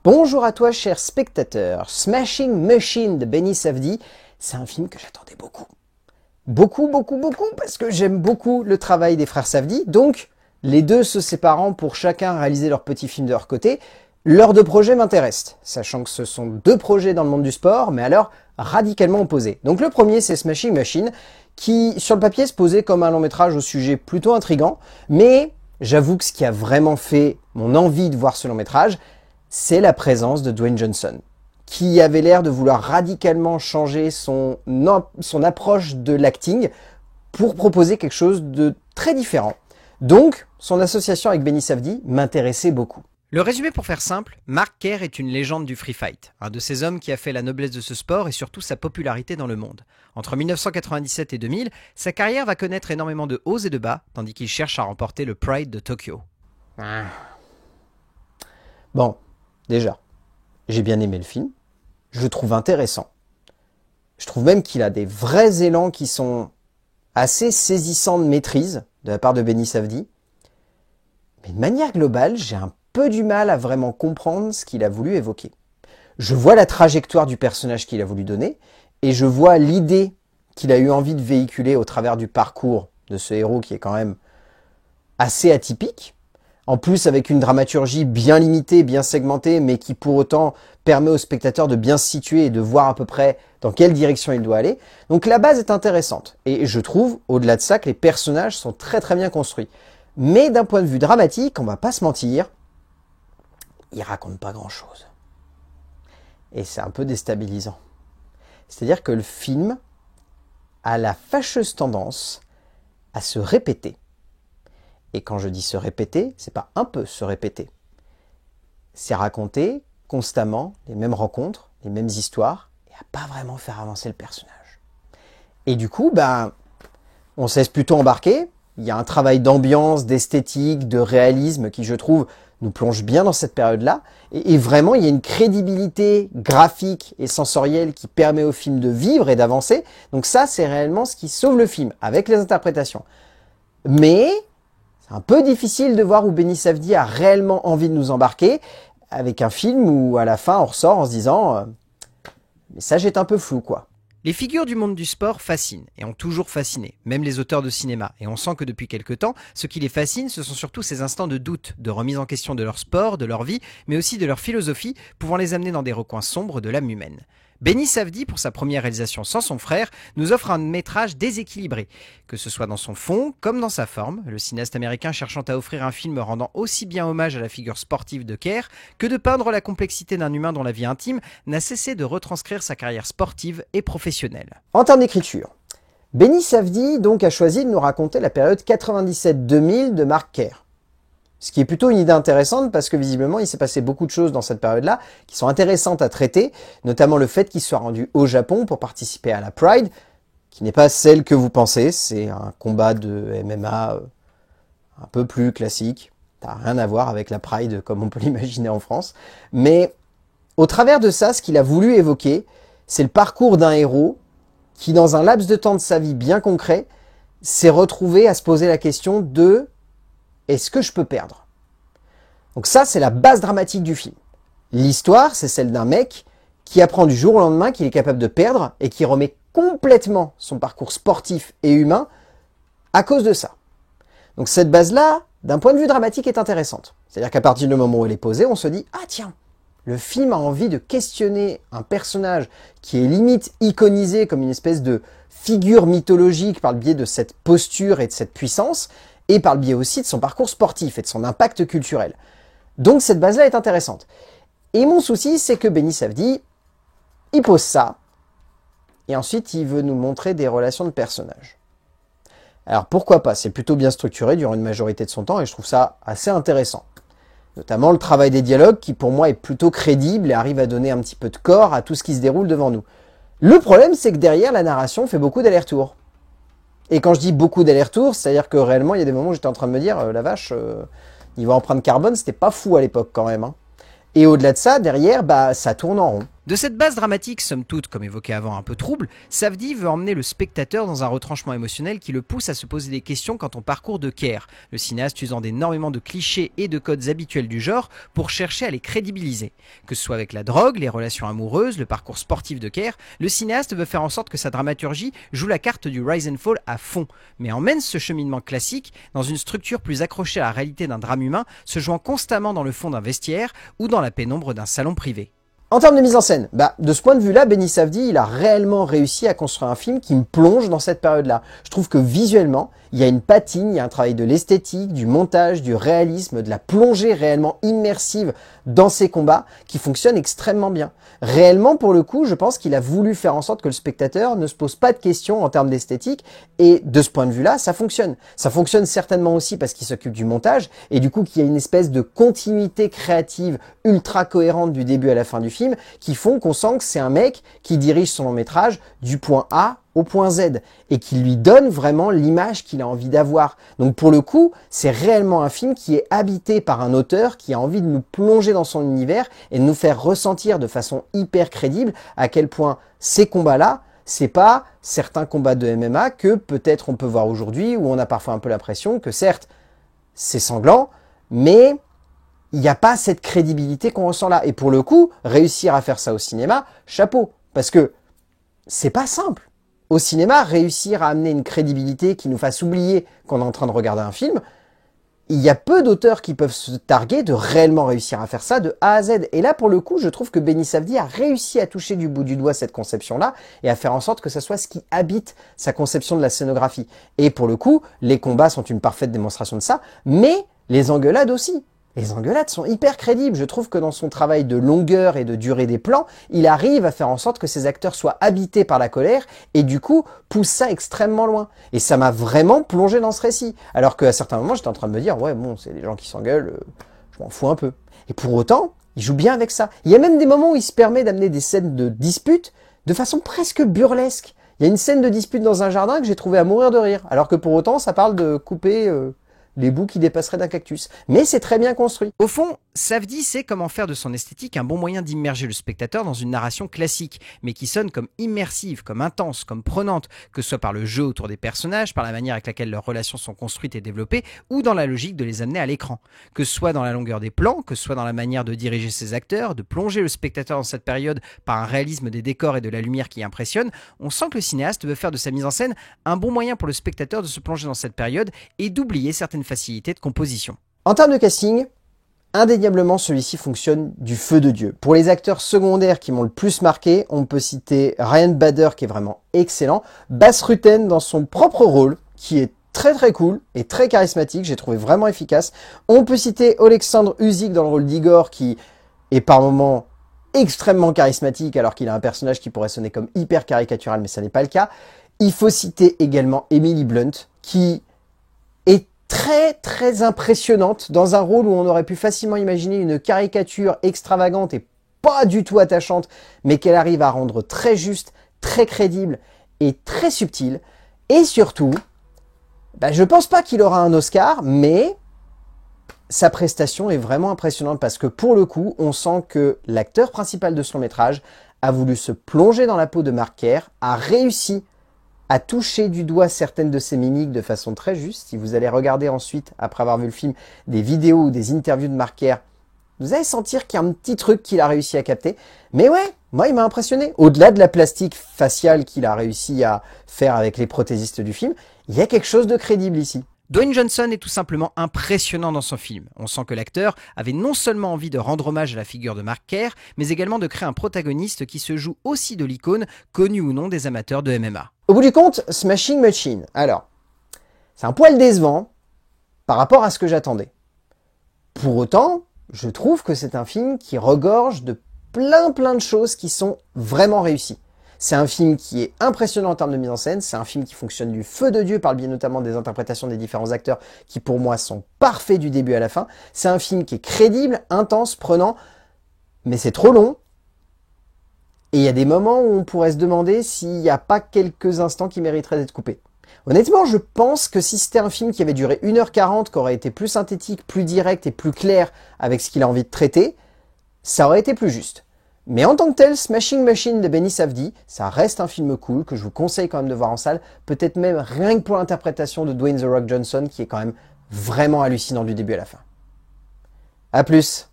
Bonjour à toi, cher spectateur. Smashing Machine de Benny Safdie, c'est un film que j'attendais beaucoup. Beaucoup, parce que j'aime beaucoup le travail des frères Safdie. Donc, les deux se séparant pour chacun réaliser leur petit film de leur côté, leurs deux projets m'intéressent, sachant que ce sont deux projets dans le monde du sport, mais alors radicalement opposés. Donc le premier, c'est Smashing Machine, qui, sur le papier, se posait comme un long métrage au sujet plutôt intriguant, mais j'avoue que ce qui a vraiment fait mon envie de voir ce long métrage, c'est la présence de Dwayne Johnson, qui avait l'air de vouloir radicalement changer son approche de l'acting pour proposer quelque chose de très différent. Donc, son association avec Benny Safdie m'intéressait beaucoup. Le résumé pour faire simple, Mark Kerr est une légende du free fight, un de ces hommes qui a fait la noblesse de ce sport et surtout sa popularité dans le monde. Entre 1997 et 2000, sa carrière va connaître énormément de hauts et de bas, tandis qu'il cherche à remporter le Pride de Tokyo. Bon, déjà, j'ai bien aimé le film, je le trouve intéressant. Je trouve même qu'il a des vrais élans qui sont assez saisissants de maîtrise de la part de Benny Safdie. Mais de manière globale, j'ai un peu du mal à vraiment comprendre ce qu'il a voulu évoquer. Je vois la trajectoire du personnage qu'il a voulu donner, et je vois l'idée qu'il a eu envie de véhiculer au travers du parcours de ce héros qui est quand même assez atypique. En plus, avec une dramaturgie bien limitée, bien segmentée, mais qui pour autant permet au spectateur de bien se situer et de voir à peu près dans quelle direction il doit aller. Donc la base est intéressante. Et je trouve, au-delà de ça, que les personnages sont très bien construits. Mais d'un point de vue dramatique, on va pas se mentir, il raconte pas grand-chose. Et c'est un peu déstabilisant. C'est-à-dire que le film a la fâcheuse tendance à se répéter. Et quand je dis se répéter, c'est pas un peu se répéter. C'est raconter constamment les mêmes rencontres, les mêmes histoires, et à pas vraiment faire avancer le personnage. Et du coup, on se laisse plutôt embarquer. Il y a un travail d'ambiance, d'esthétique, de réalisme qui, je trouve, nous plonge bien dans cette période-là. Et vraiment, il y a une crédibilité graphique et sensorielle qui permet au film de vivre et d'avancer. Donc ça, c'est réellement ce qui sauve le film, avec les interprétations. Mais c'est un peu difficile de voir où Benny Safdie a réellement envie de nous embarquer, avec un film où, à la fin, on ressort en se disant « le message est un peu flou, quoi ». Les figures du monde du sport fascinent, et ont toujours fasciné, même les auteurs de cinéma. Et on sent que depuis quelque temps, ce qui les fascine, ce sont surtout ces instants de doute, de remise en question de leur sport, de leur vie, mais aussi de leur philosophie, pouvant les amener dans des recoins sombres de l'âme humaine. Benny Safdie, pour sa première réalisation sans son frère, nous offre un métrage déséquilibré, que ce soit dans son fond comme dans sa forme, le cinéaste américain cherchant à offrir un film rendant aussi bien hommage à la figure sportive de Kerr que de peindre la complexité d'un humain dont la vie intime n'a cessé de retranscrire sa carrière sportive et professionnelle. En termes d'écriture, Benny Safdie donc a choisi de nous raconter la période 97-2000 de Mark Kerr. Ce qui est plutôt une idée intéressante parce que visiblement il s'est passé beaucoup de choses dans cette période-là qui sont intéressantes à traiter, notamment le fait qu'il soit rendu au Japon pour participer à la Pride, qui n'est pas celle que vous pensez, c'est un combat de MMA un peu plus classique, ça n'a rien à voir avec la Pride comme on peut l'imaginer en France, mais au travers de ça, ce qu'il a voulu évoquer, c'est le parcours d'un héros qui dans un laps de temps de sa vie bien concret, s'est retrouvé à se poser la question de est-ce que je peux perdre? Donc ça, c'est la base dramatique du film. L'histoire, c'est celle d'un mec qui apprend du jour au lendemain qu'il est capable de perdre et qui remet complètement son parcours sportif et humain à cause de ça. Donc cette base-là, d'un point de vue dramatique, est intéressante. C'est-à-dire qu'à partir du moment où elle est posée, on se dit « Ah tiens, le film a envie de questionner un personnage qui est limite iconisé comme une espèce de figure mythologique par le biais de cette posture et de cette puissance, et par le biais aussi de son parcours sportif et de son impact culturel. Donc cette base-là est intéressante. Et mon souci, c'est que Benny Safdie, il pose ça, et ensuite il veut nous montrer des relations de personnages. Alors pourquoi pas, c'est plutôt bien structuré durant une majorité de son temps, et je trouve ça assez intéressant. Notamment le travail des dialogues, qui pour moi est plutôt crédible et arrive à donner un petit peu de corps à tout ce qui se déroule devant nous. Le problème, c'est que derrière, la narration fait beaucoup d'allers-retours. Et quand je dis beaucoup d'allers-retours, c'est-à-dire que réellement, il y a des moments où j'étais en train de me dire, la vache, niveau empreinte carbone, c'était pas fou à l'époque quand même. Hein. Et au-delà de ça, derrière, ça tourne en rond. De cette base dramatique, somme toute, comme évoqué avant, un peu trouble, Safdie veut emmener le spectateur dans un retranchement émotionnel qui le pousse à se poser des questions quant au parcours de Kerr, le cinéaste usant d'énormément de clichés et de codes habituels du genre pour chercher à les crédibiliser. Que ce soit avec la drogue, les relations amoureuses, le parcours sportif de Kerr, le cinéaste veut faire en sorte que sa dramaturgie joue la carte du rise and fall à fond, mais emmène ce cheminement classique dans une structure plus accrochée à la réalité d'un drame humain, se jouant constamment dans le fond d'un vestiaire ou dans la pénombre d'un salon privé. En termes de mise en scène, de ce point de vue-là, Benny Safdie, il a réellement réussi à construire un film qui me plonge dans cette période-là. Je trouve que visuellement, il y a une patine, il y a un travail de l'esthétique, du montage, du réalisme, de la plongée réellement immersive dans ces combats qui fonctionne extrêmement bien. Réellement, pour le coup, je pense qu'il a voulu faire en sorte que le spectateur ne se pose pas de questions en termes d'esthétique et de ce point de vue-là, ça fonctionne. Ça fonctionne certainement aussi parce qu'il s'occupe du montage et du coup qu'il y a une espèce de continuité créative ultra cohérente du début à la fin du film qui font qu'on sent que c'est un mec qui dirige son long métrage du point A au point Z et qui lui donne vraiment l'image qu'il a envie d'avoir. Donc pour le coup, c'est réellement un film qui est habité par un auteur qui a envie de nous plonger dans son univers et de nous faire ressentir de façon hyper crédible à quel point ces combats-là, c'est pas certains combats de MMA que peut-être on peut voir aujourd'hui où on a parfois un peu l'impression que certes, c'est sanglant, mais il n'y a pas cette crédibilité qu'on ressent là. Et pour le coup, réussir à faire ça au cinéma, chapeau. Parce que c'est pas simple. Au cinéma, réussir à amener une crédibilité qui nous fasse oublier qu'on est en train de regarder un film, il y a peu d'auteurs qui peuvent se targuer de réellement réussir à faire ça de A à Z. Et là, pour le coup, je trouve que Benny Safdie a réussi à toucher du bout du doigt cette conception-là et à faire en sorte que ça soit ce qui habite sa conception de la scénographie. Et pour le coup, les combats sont une parfaite démonstration de ça, mais les engueulades aussi. Les engueulades sont hyper crédibles. Je trouve que dans son travail de longueur et de durée des plans, il arrive à faire en sorte que ses acteurs soient habités par la colère et du coup pousse ça extrêmement loin. Et ça m'a vraiment plongé dans ce récit. Alors qu'à certains moments, j'étais en train de me dire, ouais bon, c'est des gens qui s'engueulent, je m'en fous un peu. Et pour autant, il joue bien avec ça. Il y a même des moments où il se permet d'amener des scènes de dispute de façon presque burlesque. Il y a une scène de dispute dans un jardin que j'ai trouvé à mourir de rire. Alors que pour autant, ça parle de couper les bouts qui dépasseraient d'un cactus. Mais c'est très bien construit. Au fond, Safdie sait comment faire de son esthétique un bon moyen d'immerger le spectateur dans une narration classique, mais qui sonne comme immersive, comme intense, comme prenante, que ce soit par le jeu autour des personnages, par la manière avec laquelle leurs relations sont construites et développées, ou dans la logique de les amener à l'écran. Que ce soit dans la longueur des plans, que ce soit dans la manière de diriger ses acteurs, de plonger le spectateur dans cette période par un réalisme des décors et de la lumière qui impressionne, on sent que le cinéaste veut faire de sa mise en scène un bon moyen pour le spectateur de se plonger dans cette période et d'oublier certaines facilités de composition. En termes de casting, indéniablement celui-ci fonctionne du feu de Dieu. Pour les acteurs secondaires qui m'ont le plus marqué, on peut citer Ryan Bader qui est vraiment excellent, Bas Rutten dans son propre rôle qui est très très cool et très charismatique, j'ai trouvé vraiment efficace. On peut citer Oleksandr Usyk dans le rôle d'Igor qui est par moments extrêmement charismatique alors qu'il a un personnage qui pourrait sonner comme hyper caricatural mais ça n'est pas le cas. Il faut citer également Emily Blunt qui est très très impressionnante dans un rôle où on aurait pu facilement imaginer une caricature extravagante et pas du tout attachante, mais qu'elle arrive à rendre très juste, très crédible et très subtile. Et surtout, je pense pas qu'il aura un Oscar, mais sa prestation est vraiment impressionnante parce que pour le coup, on sent que l'acteur principal de son métrage a voulu se plonger dans la peau de Mark Kerr, a réussi à toucher du doigt certaines de ses mimiques de façon très juste. Si vous allez regarder ensuite, après avoir vu le film, des vidéos ou des interviews de Mark Kerr, vous allez sentir qu'il y a un petit truc qu'il a réussi à capter. Mais ouais, moi il m'a impressionné. Au-delà de la plastique faciale qu'il a réussi à faire avec les prothésistes du film, il y a quelque chose de crédible ici. Dwayne Johnson est tout simplement impressionnant dans son film. On sent que l'acteur avait non seulement envie de rendre hommage à la figure de Mark Kerr, mais également de créer un protagoniste qui se joue aussi de l'icône, connu ou non des amateurs de MMA. Au bout du compte, Smashing Machine, alors, c'est un poil décevant par rapport à ce que j'attendais. Pour autant, je trouve que c'est un film qui regorge de plein de choses qui sont vraiment réussies. C'est un film qui est impressionnant en termes de mise en scène, c'est un film qui fonctionne du feu de Dieu par le biais notamment des interprétations des différents acteurs qui pour moi sont parfaits du début à la fin. C'est un film qui est crédible, intense, prenant, mais c'est trop long. Et il y a des moments où on pourrait se demander s'il n'y a pas quelques instants qui mériteraient d'être coupés. Honnêtement, je pense que si c'était un film qui avait duré 1h40, qui aurait été plus synthétique, plus direct et plus clair avec ce qu'il a envie de traiter, ça aurait été plus juste. Mais en tant que tel, Smashing Machine de Benny Safdie, ça reste un film cool que je vous conseille quand même de voir en salle, peut-être même rien que pour l'interprétation de Dwayne The Rock Johnson qui est quand même vraiment hallucinant du début à la fin. A plus!